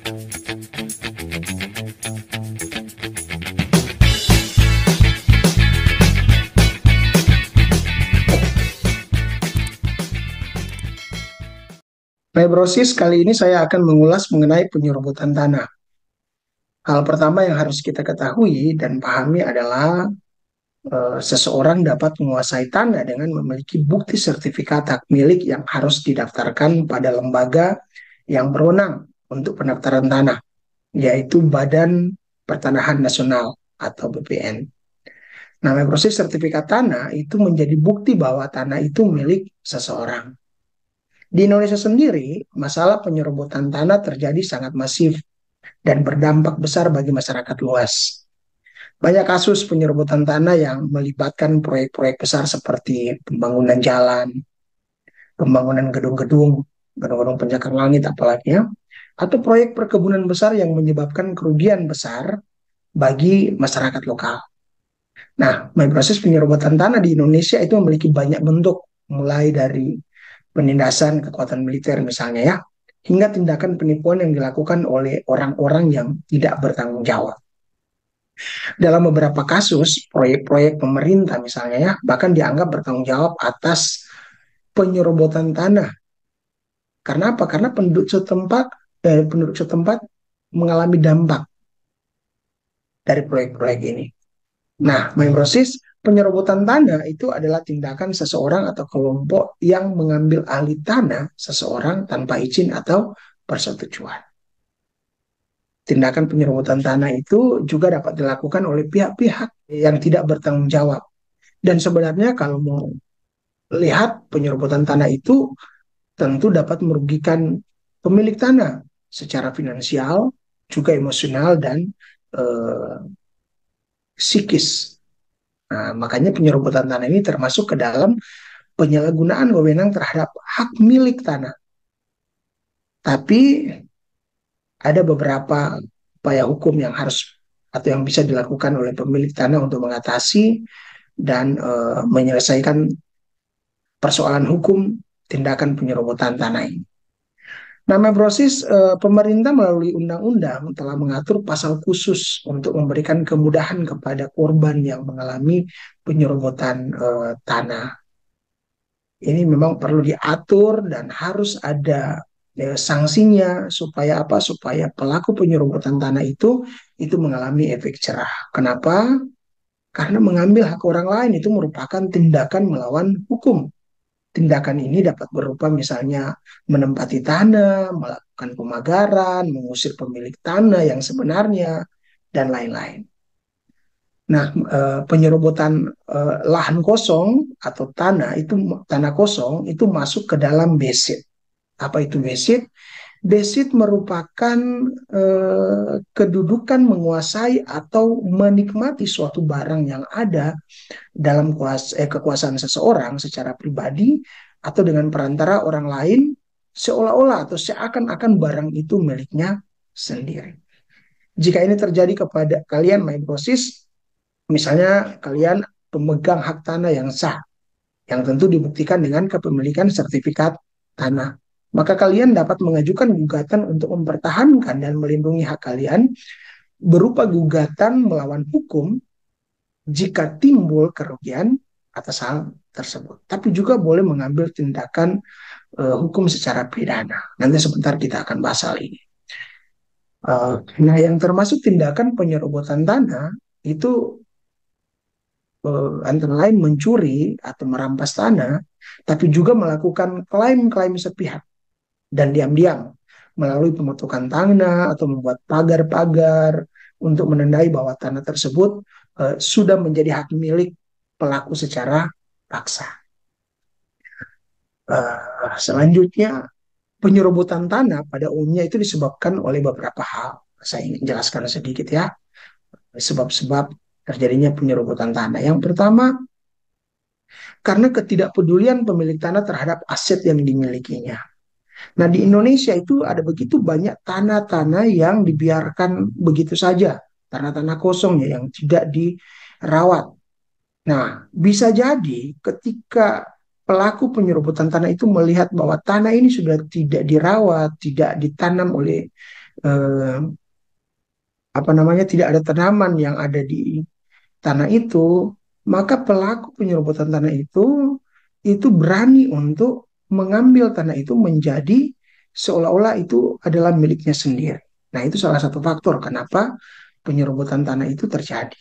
Fibrosis kali ini saya akan mengulas mengenai penyerobotan tanah. Hal pertama yang harus kita ketahui dan pahami adalah seseorang dapat menguasai tanah dengan memiliki bukti sertifikat hak milik yang harus didaftarkan pada lembaga yang berwenang untuk pendaftaran tanah, yaitu Badan Pertanahan Nasional atau BPN. Nah, proses sertifikat tanah itu menjadi bukti bahwa tanah itu milik seseorang. Di Indonesia sendiri, masalah penyerobotan tanah terjadi sangat masif dan berdampak besar bagi masyarakat luas. Banyak kasus penyerobotan tanah yang melibatkan proyek-proyek besar seperti pembangunan jalan, pembangunan gedung-gedung pencakar langit apalagi ya, atau proyek perkebunan besar yang menyebabkan kerugian besar bagi masyarakat lokal. Nah, proses penyerobotan tanah di Indonesia itu memiliki banyak bentuk, mulai dari penindasan kekuatan militer misalnya ya, hingga tindakan penipuan yang dilakukan oleh orang-orang yang tidak bertanggung jawab. Dalam beberapa kasus, proyek-proyek pemerintah misalnya ya, bahkan dianggap bertanggung jawab atas penyerobotan tanah. Karena apa? Karena penduduk setempat mengalami dampak dari proyek-proyek ini. Nah, proses penyerobotan tanah itu adalah tindakan seseorang atau kelompok yang mengambil alih tanah seseorang tanpa izin atau persetujuan. Tindakan penyerobotan tanah itu juga dapat dilakukan oleh pihak-pihak yang tidak bertanggung jawab. Dan sebenarnya kalau mau lihat penyerobotan tanah itu tentu dapat merugikan pemilik tanah secara finansial, juga emosional dan eh, psikis. Nah, makanya penyerobotan tanah ini termasuk ke dalam penyalahgunaan wewenang terhadap hak milik tanah. Tapi ada beberapa upaya hukum yang harus atau yang bisa dilakukan oleh pemilik tanah untuk mengatasi dan menyelesaikan persoalan hukum tindakan penyerobotan tanah ini. Nah, proses pemerintah melalui undang-undang telah mengatur pasal khusus untuk memberikan kemudahan kepada korban yang mengalami penyerobotan tanah. Ini memang perlu diatur dan harus ada sanksinya supaya apa? Supaya pelaku penyerobotan tanah itu mengalami efek jerah. Kenapa? Karena mengambil hak orang lain itu merupakan tindakan melawan hukum. Tindakan ini dapat berupa misalnya menempati tanah, melakukan pemagaran, mengusir pemilik tanah yang sebenarnya, dan lain-lain. Nah, penyerobotan lahan kosong atau tanah kosong itu masuk ke dalam BSID. Apa itu BSID? BSID merupakan kedudukan menguasai atau menikmati suatu barang yang ada dalam kekuasaan seseorang secara pribadi atau dengan perantara orang lain seolah-olah atau seakan-akan barang itu miliknya sendiri. Jika ini terjadi kepada kalian, my brosis, misalnya kalian pemegang hak tanah yang sah, yang tentu dibuktikan dengan kepemilikan sertifikat tanah, maka kalian dapat mengajukan gugatan untuk mempertahankan dan melindungi hak kalian berupa gugatan melawan hukum jika timbul kerugian atas hal tersebut. Tapi juga boleh mengambil tindakan hukum secara pidana. Nanti sebentar kita akan bahas hal ini. Nah, yang termasuk tindakan penyerobotan tanah itu antara lain mencuri atau merampas tanah, tapi juga melakukan klaim-klaim sepihak dan diam-diam melalui pemotokan tanah atau membuat pagar-pagar untuk menandai bahwa tanah tersebut sudah menjadi hak milik pelaku secara paksa. Selanjutnya, penyerobotan tanah pada umumnya itu disebabkan oleh beberapa hal. Saya ingin jelaskan sedikit ya, sebab-sebab terjadinya penyerobotan tanah. Yang pertama, karena ketidakpedulian pemilik tanah terhadap aset yang dimilikinya. Nah, di Indonesia itu ada begitu banyak tanah-tanah yang dibiarkan begitu saja, tanah-tanah kosong ya, yang tidak dirawat. Nah, bisa jadi ketika pelaku penyerobotan tanah itu melihat bahwa tanah ini sudah tidak dirawat, tidak ditanam oleh eh, apa namanya, tidak ada tanaman yang ada di tanah itu, maka pelaku penyerobotan tanah itu berani untuk mengambil tanah itu menjadi seolah-olah itu adalah miliknya sendiri. Nah, itu salah satu faktor kenapa penyerobotan tanah itu terjadi.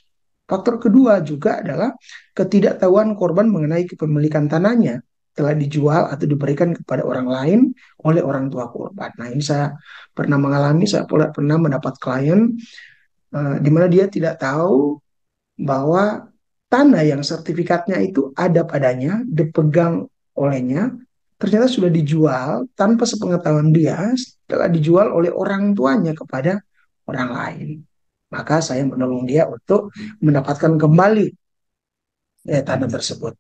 Faktor kedua juga adalah ketidaktahuan korban mengenai kepemilikan tanahnya telah dijual atau diberikan kepada orang lain oleh orang tua korban. Nah, ini saya pernah mengalami, saya pernah mendapat klien di mana dia tidak tahu bahwa tanah yang sertifikatnya itu ada padanya, dipegang olehnya, ternyata sudah dijual tanpa sepengetahuan dia, telah dijual oleh orang tuanya kepada orang lain. Maka saya menolong dia untuk mendapatkan kembali tanah tersebut.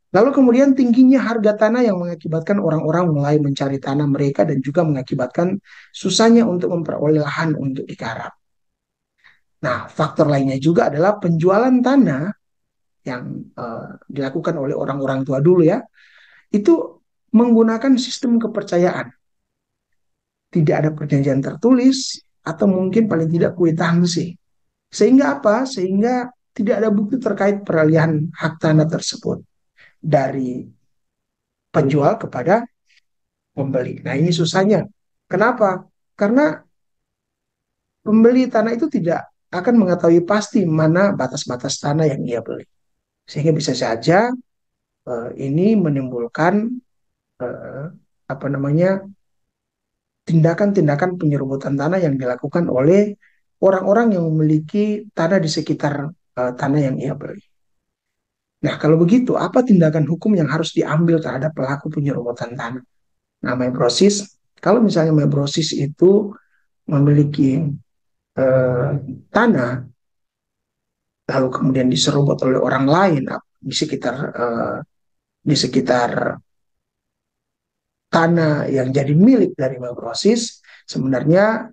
Lalu kemudian tingginya harga tanah yang mengakibatkan orang-orang mulai mencari tanah mereka dan juga mengakibatkan susahnya untuk memperoleh lahan untuk digarap. Nah, faktor lainnya juga adalah penjualan tanah yang dilakukan oleh orang-orang tua dulu ya, itu menggunakan sistem kepercayaan. Tidak ada perjanjian tertulis atau mungkin paling tidak kwitansi. Sehingga apa? Sehingga tidak ada bukti terkait peralihan hak tanah tersebut dari penjual kepada pembeli. Nah, ini susahnya. Kenapa? Karena pembeli tanah itu tidak akan mengetahui pasti mana batas-batas tanah yang ia beli. Sehingga bisa saja ini menimbulkan eh, apa namanya, tindakan-tindakan penyerobotan tanah yang dilakukan oleh orang-orang yang memiliki tanah di sekitar tanah yang ia beli. Nah, kalau begitu, apa tindakan hukum yang harus diambil terhadap pelaku penyerobotan tanah? Nah, Mebrosis, kalau misalnya Mebrosis itu memiliki eh, tanah, lalu kemudian diserobot oleh orang lain di sekitar di sekitar tanah yang jadi milik dari Mebrosis, sebenarnya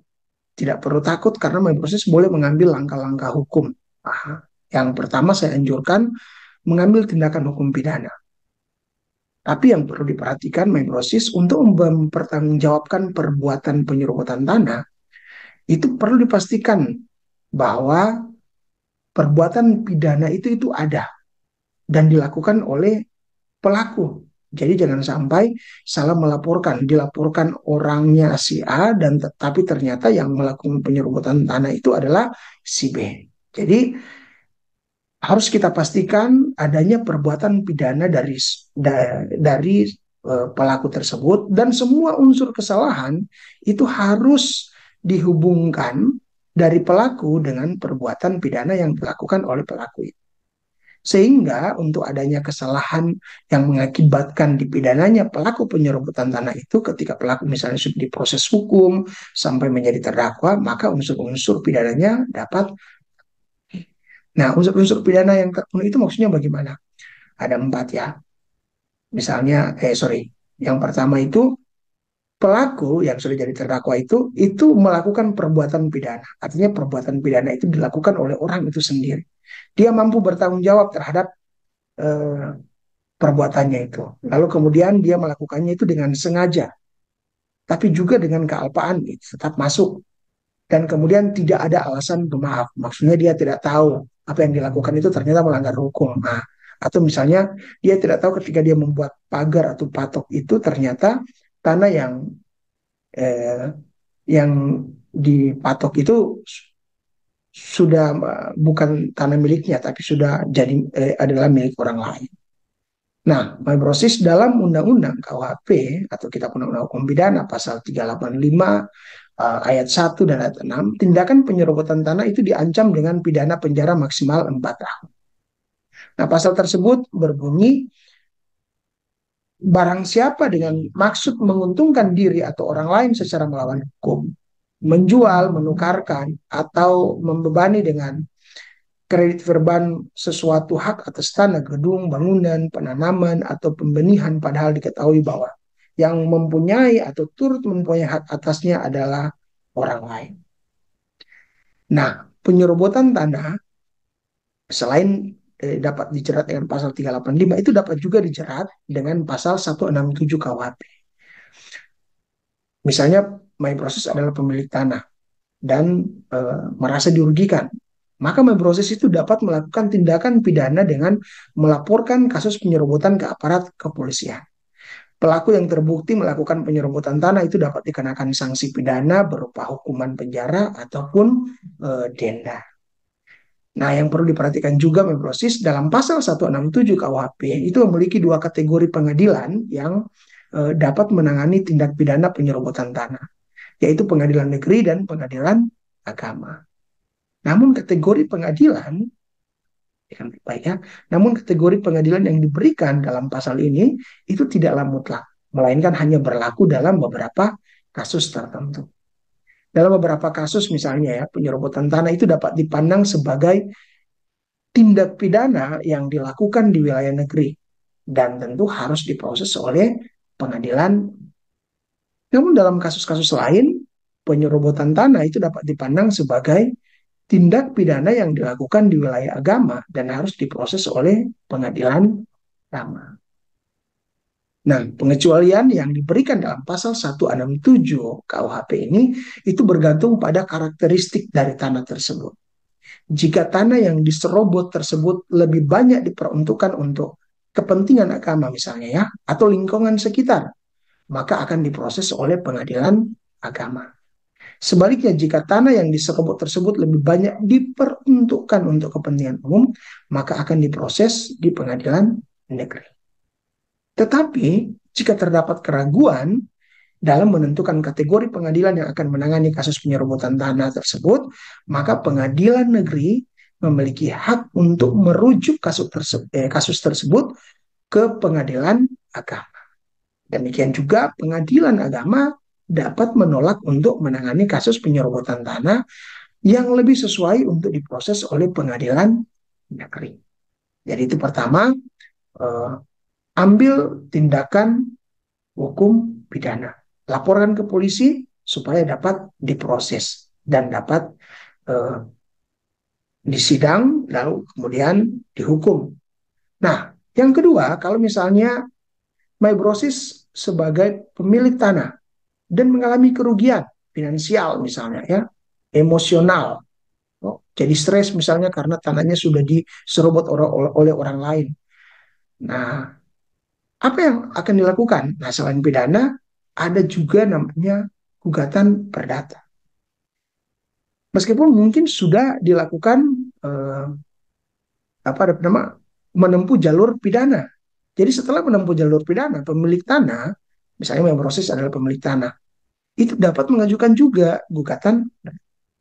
tidak perlu takut karena MyProses boleh mengambil langkah-langkah hukum. Aha. Yang pertama saya anjurkan mengambil tindakan hukum pidana. Tapi yang perlu diperhatikan MyProses untuk mempertanggungjawabkan perbuatan penyerobotan tanah itu perlu dipastikan bahwa perbuatan pidana itu ada dan dilakukan oleh pelaku. Jadi jangan sampai salah melaporkan, dilaporkan orangnya si A dan tetapi ternyata yang melakukan penyerobotan tanah itu adalah si B. Jadi harus kita pastikan adanya perbuatan pidana dari pelaku tersebut dan semua unsur kesalahan itu harus dihubungkan dari pelaku dengan perbuatan pidana yang dilakukan oleh pelaku itu. Sehingga untuk adanya kesalahan yang mengakibatkan dipidananya pelaku penyerobotan tanah itu ketika pelaku misalnya sudah diproses hukum sampai menjadi terdakwa, maka unsur-unsur pidananya dapat. Nah, unsur-unsur pidana yang terpenuhi itu maksudnya bagaimana? Ada empat ya. Misalnya, sorry, yang pertama itu pelaku yang sudah jadi terdakwa itu melakukan perbuatan pidana. Artinya perbuatan pidana itu dilakukan oleh orang itu sendiri. Dia mampu bertanggung jawab terhadap eh, perbuatannya itu. Lalu kemudian dia melakukannya itu dengan sengaja, tapi juga dengan kealpaan itu tetap masuk. Dan kemudian tidak ada alasan pemaaf. Maksudnya dia tidak tahu apa yang dilakukan itu ternyata melanggar hukum. Nah, atau misalnya dia tidak tahu ketika dia membuat pagar atau patok itu ternyata tanah eh, yang dipatok itu sudah bukan tanah miliknya, tapi sudah jadi adalah milik orang lain. Nah, malproses dalam Undang-Undang KUHP atau Kitab Undang-Undang Hukum Pidana pasal 385 ayat 1 dan ayat 6, tindakan penyerobotan tanah itu diancam dengan pidana penjara maksimal 4 tahun. Nah, pasal tersebut berbunyi barang siapa dengan maksud menguntungkan diri atau orang lain secara melawan hukum, menjual, menukarkan, atau membebani dengan kredit verban sesuatu hak atas tanah, gedung, bangunan, penanaman, atau pembenihan padahal diketahui bahwa yang mempunyai atau turut mempunyai hak atasnya adalah orang lain. Nah, penyerobotan tanah selain dapat dijerat dengan pasal 385 itu dapat juga dijerat dengan pasal 167 KUHP. Misalnya MyProses adalah pemilik tanah dan merasa dirugikan, maka MyProses itu dapat melakukan tindakan pidana dengan melaporkan kasus penyerobotan ke aparat kepolisian. Pelaku yang terbukti melakukan penyerobotan tanah itu dapat dikenakan sanksi pidana berupa hukuman penjara ataupun denda. Nah, yang perlu diperhatikan juga, Memprosis, dalam pasal 167 KUHP itu memiliki dua kategori pengadilan yang dapat menangani tindak pidana penyerobotan tanah, yaitu pengadilan negeri dan pengadilan agama. Namun kategori pengadilan, baik ya, namun kategori pengadilan yang diberikan dalam pasal ini itu tidaklah mutlak, melainkan hanya berlaku dalam beberapa kasus tertentu. Dalam beberapa kasus misalnya ya, penyerobotan tanah itu dapat dipandang sebagai tindak pidana yang dilakukan di wilayah negeri dan tentu harus diproses oleh pengadilan. Namun dalam kasus-kasus lain, penyerobotan tanah itu dapat dipandang sebagai tindak pidana yang dilakukan di wilayah agama dan harus diproses oleh pengadilan agama. Nah, pengecualian yang diberikan dalam pasal 167 KUHP ini itu bergantung pada karakteristik dari tanah tersebut. Jika tanah yang diserobot tersebut lebih banyak diperuntukkan untuk kepentingan agama misalnya ya, atau lingkungan sekitar, maka akan diproses oleh pengadilan agama. Sebaliknya, jika tanah yang diserobot tersebut lebih banyak diperuntukkan untuk kepentingan umum, maka akan diproses di pengadilan negeri. Tetapi, jika terdapat keraguan dalam menentukan kategori pengadilan yang akan menangani kasus penyerobotan tanah tersebut, maka pengadilan negeri memiliki hak untuk merujuk kasus tersebut ke pengadilan agama. Demikian juga pengadilan agama dapat menolak untuk menangani kasus penyerobotan tanah yang lebih sesuai untuk diproses oleh pengadilan negeri. Jadi itu pertama, ambil tindakan hukum pidana. Laporkan ke polisi supaya dapat diproses dan dapat disidang lalu kemudian dihukum. Nah, yang kedua, kalau misalnya MyProses sebagai pemilik tanah dan mengalami kerugian finansial misalnya ya, emosional, jadi stres misalnya karena tanahnya sudah diserobot oleh orang lain. Nah, apa yang akan dilakukan? Nah, selain pidana, ada juga namanya gugatan perdata. Meskipun mungkin sudah dilakukan apa nama menempuh jalur pidana. Jadi setelah menempuh jalur pidana, pemilik tanah, misalnya yang proses adalah pemilik tanah, itu dapat mengajukan juga gugatan.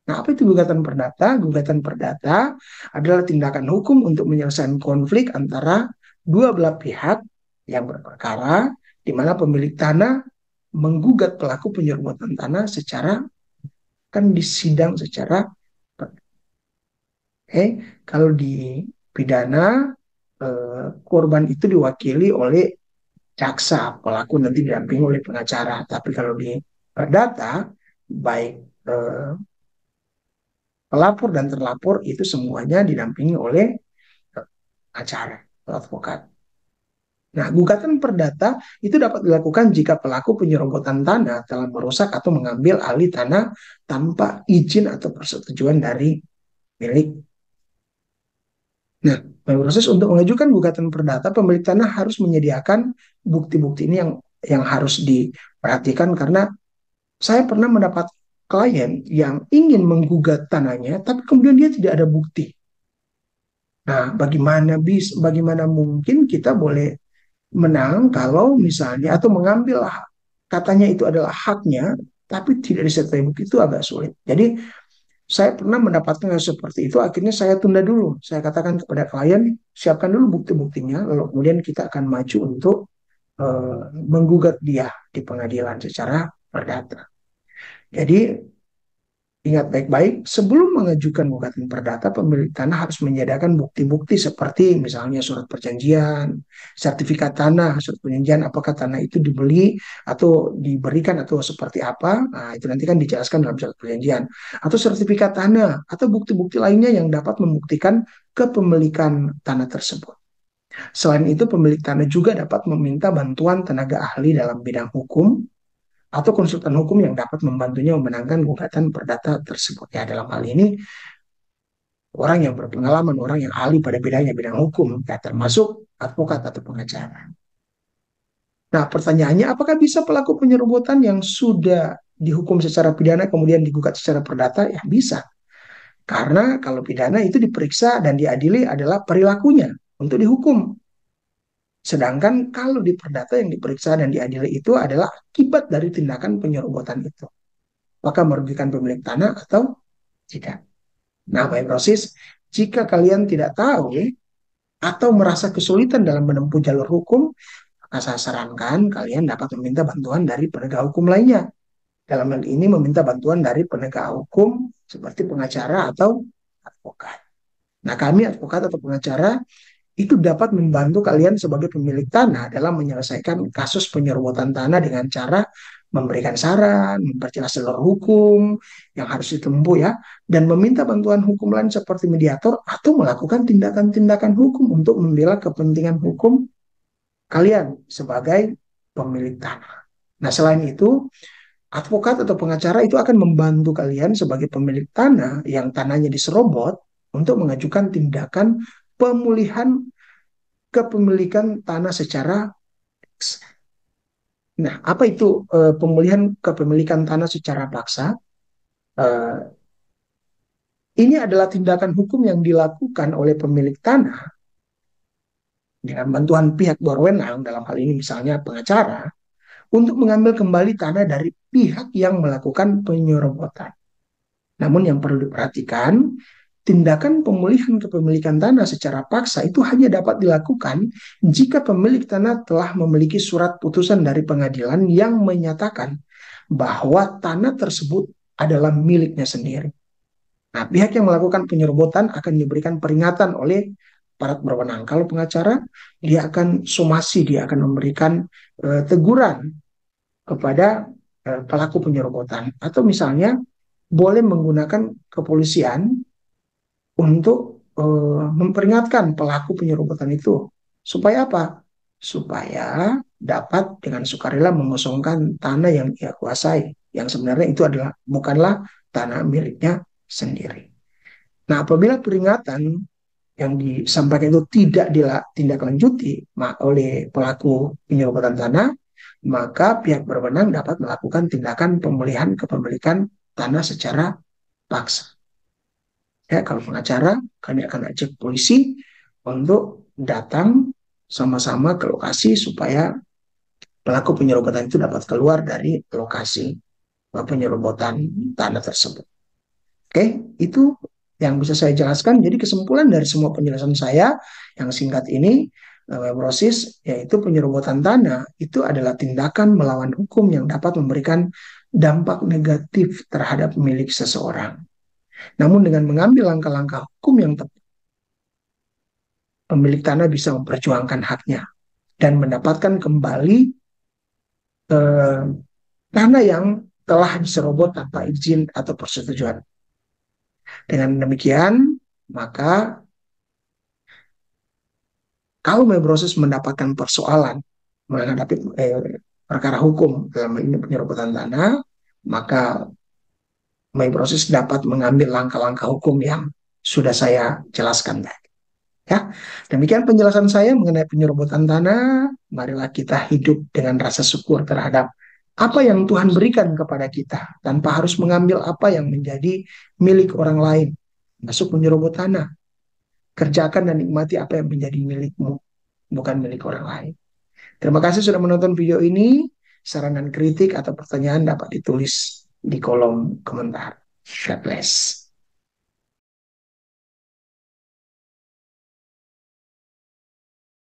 Nah, apa itu gugatan perdata? Gugatan perdata adalah tindakan hukum untuk menyelesaikan konflik antara dua belah pihak yang berperkara, di mana pemilik tanah menggugat pelaku penyerobotan tanah secara kan disidang secara kalau di pidana korban itu diwakili oleh jaksa, pelaku nanti didampingi oleh pengacara. Tapi kalau di perdata baik pelapor dan terlapor itu semuanya didampingi oleh pengacara atau advokat. Nah, gugatan perdata itu dapat dilakukan jika pelaku penyerobotan tanah telah merusak atau mengambil alih tanah tanpa izin atau persetujuan dari milik. Nah, proses untuk mengajukan gugatan perdata, pemilik tanah harus menyediakan bukti-bukti ini yang harus diperhatikan karena saya pernah mendapat klien yang ingin menggugat tanahnya, tapi kemudian dia tidak ada bukti. Nah, bagaimana mungkin kita boleh menang kalau misalnya atau mengambil katanya itu adalah haknya, tapi tidak disertai bukti itu agak sulit. Jadi saya pernah mendapatkan hal seperti itu, akhirnya saya tunda dulu. Saya katakan kepada klien, siapkan dulu bukti-buktinya, lalu kemudian kita akan maju untuk menggugat dia di pengadilan secara perdata. Jadi ingat baik-baik, sebelum mengajukan gugatan perdata, pemilik tanah harus menyediakan bukti-bukti seperti misalnya surat perjanjian, sertifikat tanah, surat perjanjian apakah tanah itu dibeli atau diberikan atau seperti apa. Nah, itu nanti kan dijelaskan dalam surat perjanjian. Atau sertifikat tanah, atau bukti-bukti lainnya yang dapat membuktikan kepemilikan tanah tersebut. Selain itu, pemilik tanah juga dapat meminta bantuan tenaga ahli dalam bidang hukum atau konsultan hukum yang dapat membantunya memenangkan gugatan perdata tersebut. Ya, dalam hal ini orang yang berpengalaman, orang yang ahli pada bidangnya, bidang hukum, ya, termasuk advokat atau pengacara. Nah, pertanyaannya, apakah bisa pelaku penyerobotan yang sudah dihukum secara pidana kemudian digugat secara perdata? Ya, bisa. Karena kalau pidana itu diperiksa dan diadili adalah perilakunya untuk dihukum. Sedangkan kalau di perdata yang diperiksa dan diadili itu adalah akibat dari tindakan penyerobotan itu. Apakah merugikan pemilik tanah atau tidak? Nah, Pak Imrosis, jika kalian tidak tahu atau merasa kesulitan dalam menempuh jalur hukum, maka saya sarankan kalian dapat meminta bantuan dari penegak hukum lainnya. Dalam hal ini meminta bantuan dari penegak hukum seperti pengacara atau advokat. Nah, kami advokat atau pengacara itu dapat membantu kalian sebagai pemilik tanah dalam menyelesaikan kasus penyerobotan tanah dengan cara memberikan saran, memperjelas jalur hukum yang harus ditempuh ya, dan meminta bantuan hukum lain seperti mediator atau melakukan tindakan-tindakan hukum untuk membela kepentingan hukum kalian sebagai pemilik tanah. Nah, selain itu, advokat atau pengacara itu akan membantu kalian sebagai pemilik tanah yang tanahnya diserobot untuk mengajukan tindakan pemulihan kepemilikan tanah secara. Nah, apa itu pemulihan kepemilikan tanah secara paksa? Eh, ini adalah tindakan hukum yang dilakukan oleh pemilik tanah dengan bantuan pihak berwenang, dalam hal ini misalnya pengacara, untuk mengambil kembali tanah dari pihak yang melakukan penyerobotan. Namun yang perlu diperhatikan, tindakan pemulihan kepemilikan tanah secara paksa itu hanya dapat dilakukan jika pemilik tanah telah memiliki surat putusan dari pengadilan yang menyatakan bahwa tanah tersebut adalah miliknya sendiri. Nah, pihak yang melakukan penyerobotan akan diberikan peringatan oleh aparat berwenang. Kalau pengacara, dia akan somasi, dia akan memberikan teguran kepada pelaku penyerobotan. Atau misalnya boleh menggunakan kepolisian untuk memperingatkan pelaku penyerobotan itu. Supaya apa? Supaya dapat dengan sukarela mengosongkan tanah yang ia kuasai. Yang sebenarnya itu adalah bukanlah tanah miliknya sendiri. Nah, apabila peringatan yang disampaikan itu tidak ditindaklanjuti oleh pelaku penyerobotan tanah, maka pihak berwenang dapat melakukan tindakan pemulihan kepemilikan tanah secara paksa. Ya, kalau pengacara, kami akan ajak polisi untuk datang sama-sama ke lokasi supaya pelaku penyerobotan itu dapat keluar dari lokasi penyerobotan tanah tersebut. Oke, itu yang bisa saya jelaskan. Jadi kesimpulan dari semua penjelasan saya yang singkat ini, proses yaitu penyerobotan tanah itu adalah tindakan melawan hukum yang dapat memberikan dampak negatif terhadap milik seseorang. Namun dengan mengambil langkah-langkah hukum yang tepat, pemilik tanah bisa memperjuangkan haknya dan mendapatkan kembali eh, tanah yang telah diserobot tanpa izin atau persetujuan. Dengan demikian, maka kalau proses mendapatkan persoalan menghadapi perkara hukum dalam ini penyerobotan tanah, maka proses dapat mengambil langkah-langkah hukum yang sudah saya jelaskan tadi. Ya, demikian penjelasan saya mengenai penyerobotan tanah. Marilah kita hidup dengan rasa syukur terhadap apa yang Tuhan berikan kepada kita, tanpa harus mengambil apa yang menjadi milik orang lain. Masuk menyerobot tanah, kerjakan dan nikmati apa yang menjadi milikmu, bukan milik orang lain. Terima kasih sudah menonton video ini. Saran dan kritik atau pertanyaan dapat ditulis di kolom komentar. God bless.